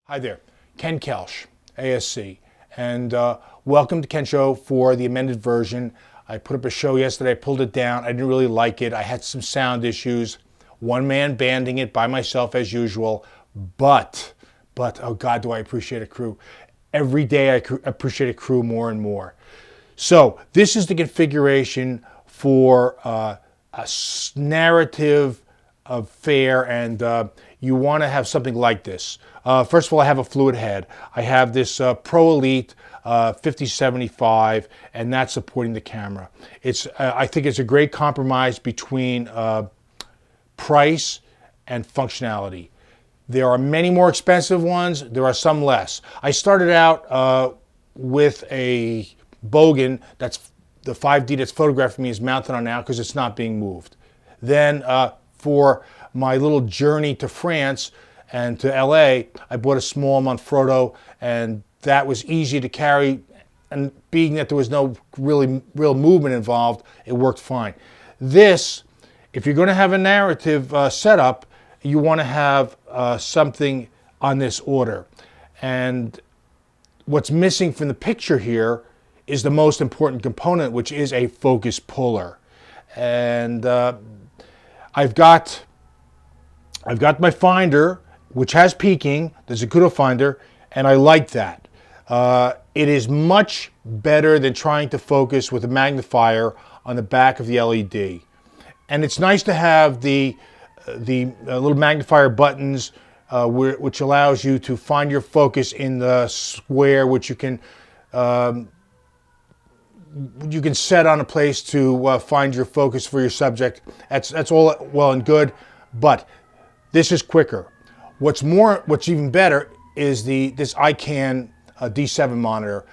Hi there, Ken Kelsch, ASC, and welcome to Ken Show for the amended version. I put up a show yesterday, I pulled it down, I didn't really like it, I had some sound issues, one man banding it by myself as usual, but, oh God, do I appreciate a crew. Every day I appreciate a crew more and more. So this is the configuration for a narrative affair, and you want to have something like this. First of all, I have a fluid head. I have this Pro Elite 5075, and that's supporting the camera. I think it's a great compromise between price and functionality. There are many more expensive ones. There are some less. I started out with a Bogan. That's the 5D that's photographing me is mounted on now because it's not being moved. Then for my little journey to France and to LA, I bought a small Manfrotto, and that was easy to carry, and being that there was no real movement involved, it worked fine. This, if you're going to have a narrative setup, you want to have something on this order. And what's missing from the picture here is the most important component, which is a focus puller. And I've got my finder, which has peaking, the Zacuto finder, and I like that. It is much better than trying to focus with a magnifier on the back of the LED. And it's nice to have the little magnifier buttons, which allows you to find your focus in the square, which you can set on a place to find your focus for your subject. That's all well and good, but this is quicker. What's even better is this ICANN D7 monitor.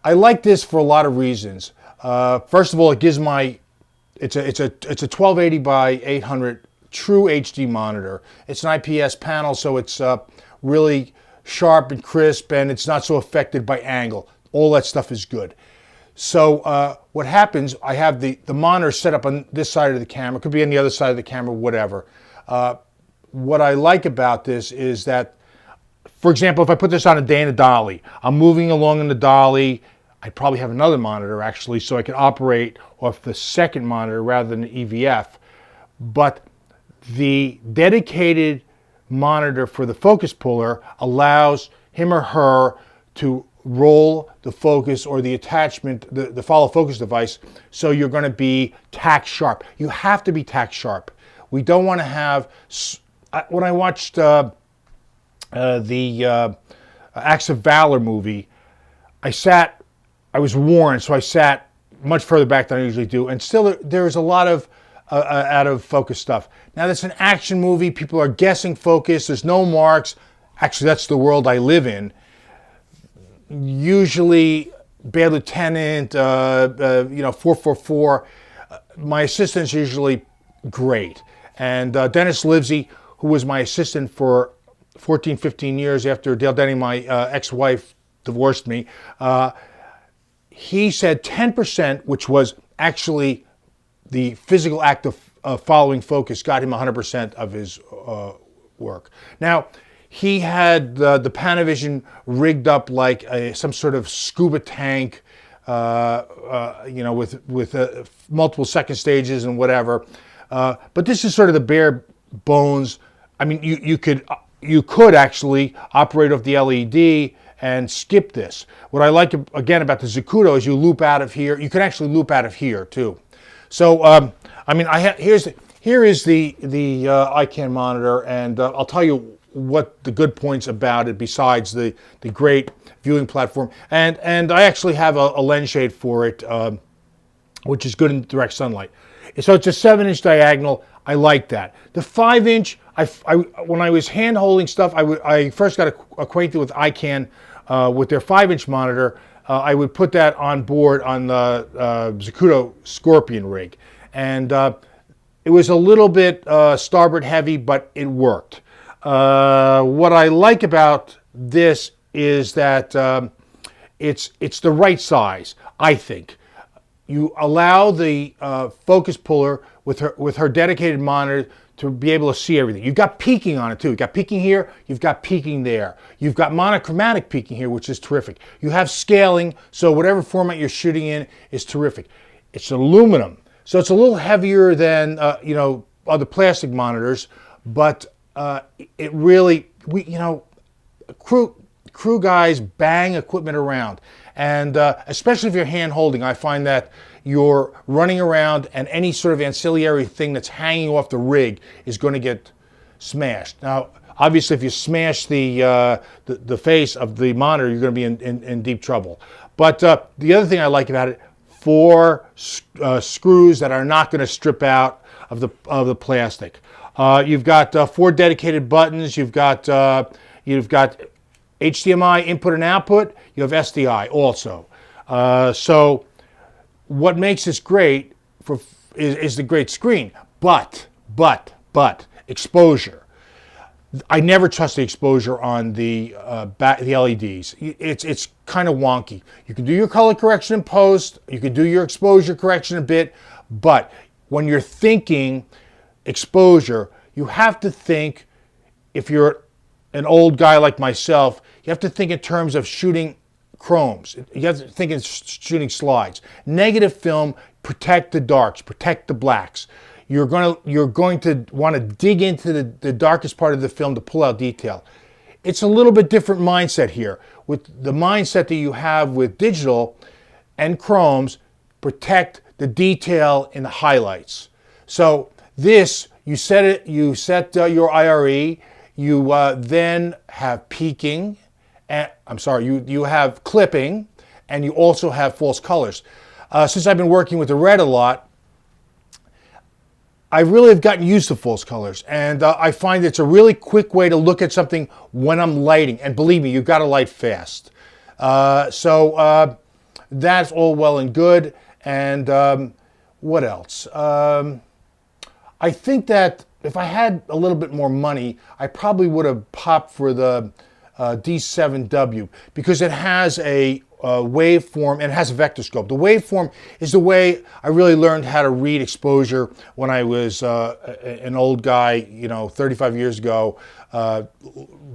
I like this for a lot of reasons. First of all, it gives it's a 1280 by 800 true HD monitor. It's an IPS panel, so it's really sharp and crisp, and it's not so affected by angle. All that stuff is good. So what happens, I have the monitor set up on this side of the camera, it could be on the other side of the camera, whatever. What I like about this is that, for example, if I put this on a day in a dolly, I'm moving along in the dolly, I probably have another monitor actually, so I can operate off the second monitor rather than the EVF. But the dedicated monitor for the focus puller allows him or her to roll the focus or the attachment, the follow focus device, so you're going to be tack sharp. You have to be tack sharp. We don't want to have, when I watched the Acts of Valor movie, I was warned, so I sat much further back than I usually do, and still there's a lot of out of focus stuff. Now that's an action movie, people are guessing focus, there's no marks. Actually, that's the world I live in. Usually, Bad Lieutenant, 444, my assistant's usually great. And Dennis Livesey, who was my assistant for 14, 15 years after Dale Denny, my ex-wife, divorced me, he said 10%, which was actually the physical act of following focus, got him 100% of his work. Now, he had the Panavision rigged up like some sort of scuba tank, with multiple second stages and whatever. But this is sort of the bare bones. I mean, you could actually operate off the LED and skip this. What I like again about the Zacuto is you loop out of here. You can actually loop out of here too. So I mean, here is the ICANN monitor, and I'll tell you what the good points about it besides the great viewing platform. And I actually have a lens shade for it, which is good in direct sunlight. So it's a 7-inch diagonal. I like that. The 5-inch, when I was hand holding stuff, I first got acquainted with ICANN with their 5-inch monitor. I would put that on board on the Zacuto Scorpion rig. And it was a little bit starboard heavy, but it worked. What I like about this is that it's the right size, I think. You allow the focus puller with her dedicated monitor to be able to see everything. You've got peaking on it too. You've got peaking here, you've got peaking there. You've got monochromatic peaking here, which is terrific. You have scaling, so whatever format you're shooting in is terrific. It's aluminum, so it's a little heavier than other plastic monitors, but it really, crew guys bang equipment around, and especially if you're hand holding, I find that you're running around and any sort of ancillary thing that's hanging off the rig is going to get smashed. Now, obviously, if you smash the face of the monitor, you're going to be in deep trouble. But the other thing I like about it, 4 screws that are not going to strip out of the plastic. You've got 4 dedicated buttons. You've got HDMI input and output. You have SDI also. So what makes this great is the great screen, but exposure. I never trust the exposure on the LEDs. It's kind of wonky. You can do your color correction in post, you can do your exposure correction a bit, but when you're thinking exposure, you have to think, if you're an old guy like myself, you have to think in terms of shooting chromes. You have to think in shooting slides. Negative film, protect the darks, protect the blacks. You're going to want to dig into the darkest part of the film to pull out detail. It's a little bit different mindset here. With the mindset that you have with digital and chromes, protect the detail in the highlights. So this, you set your IRE, you then have peaking, you have clipping, and you also have false colors. Since I've been working with the red a lot, I really have gotten used to false colors, and I find it's a really quick way to look at something when I'm lighting. And believe me, you've got to light fast. So that's all well and good. And what else? I think that if I had a little bit more money, I probably would have popped for the D7W, because it has a waveform and it has a vector scope. The waveform is the way I really learned how to read exposure when I was an old guy, 35 years ago,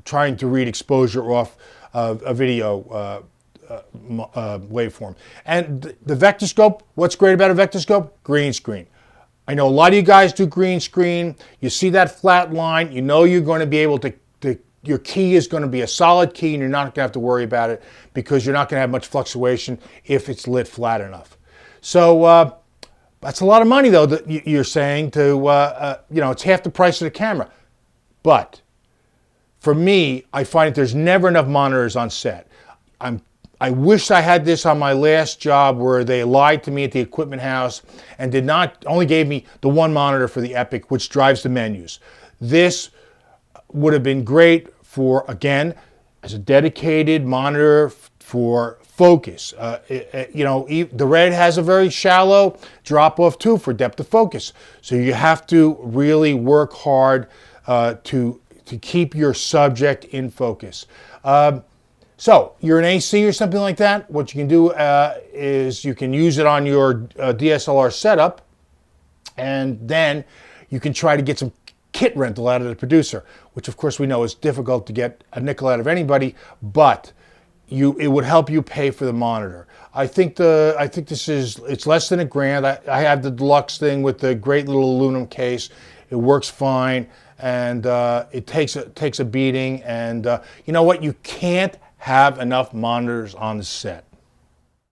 trying to read exposure off a video waveform. And the vector scope, what's great about a vector scope? Green screen. I know a lot of you guys do green screen. You see that flat line, you know you're going to be able to your key is going to be a solid key, and you're not going to have to worry about it because you're not going to have much fluctuation if it's lit flat enough. So that's a lot of money, though, that you're saying to, it's half the price of the camera. But for me, I find that there's never enough monitors on set. I wish I had this on my last job, where they lied to me at the equipment house and only gave me the one monitor for the Epic, which drives the menus. This would have been great for, again, as a dedicated monitor for focus. The red has a very shallow drop off too for depth of focus. So you have to really work hard to keep your subject in focus. So you're an AC or something like that. What you can do is you can use it on your DSLR setup, and then you can try to get some kit rental out of the producer, which of course we know is difficult to get a nickel out of anybody, but it would help you pay for the monitor. I think it's less than $1,000. I have the deluxe thing with the great little aluminum case. It works fine, and it takes a beating. And you know what? You can't have enough monitors on the set.